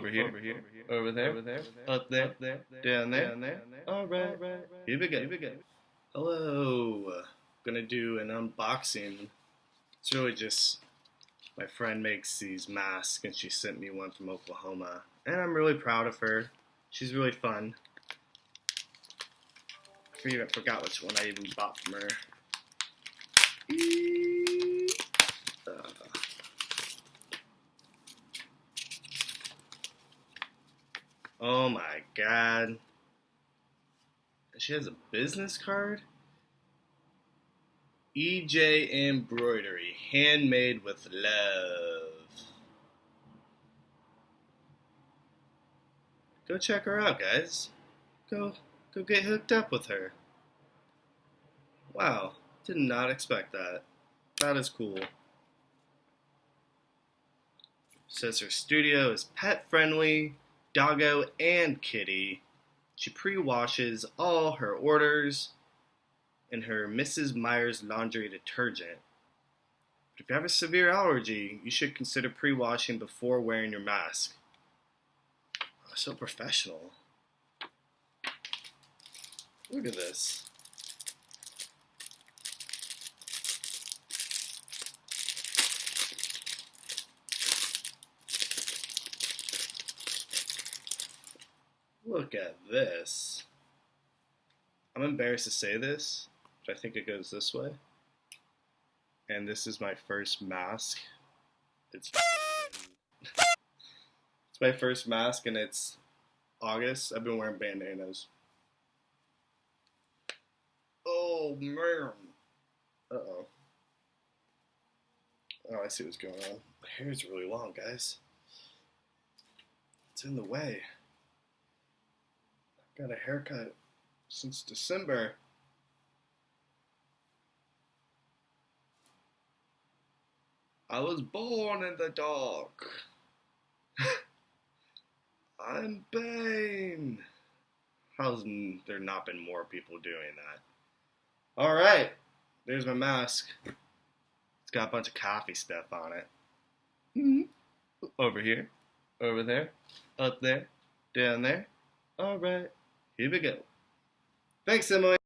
Over here, over there, up there, down there. All right, here we go. Hello. Gonna do an unboxing. It's really just my friend makes these masks, and she sent me one from Oklahoma, and I'm really proud of her. She's really fun. I forgot which one I even bought from her. Oh my god. She has a business card? EJM Broidery, handmade with love. Go check her out, guys. Go get hooked up with her. Wow, did not expect that. That is cool. Says her studio is pet friendly, Doggo and Kitty. She pre-washes all her orders in her Mrs. Meyer's laundry detergent. But if you have a severe allergy, you should consider pre-washing before wearing your mask. Oh, so professional. Look at this. Look at this. I'm embarrassed to say this, but I think it goes this way. And this is my first mask. It's my first mask, and it's August. I've been wearing bandanas. Oh man. Uh-oh. Oh, I see what's going on. My hair is really long, guys. It's in the way. Got a haircut since December. I was born in the dark. I'm Bane. How's there not been more people doing that? Alright, there's my mask. It's got a bunch of coffee stuff on it. Over here, over there, up there, down there. Alright. Here we go. Thanks, Emily.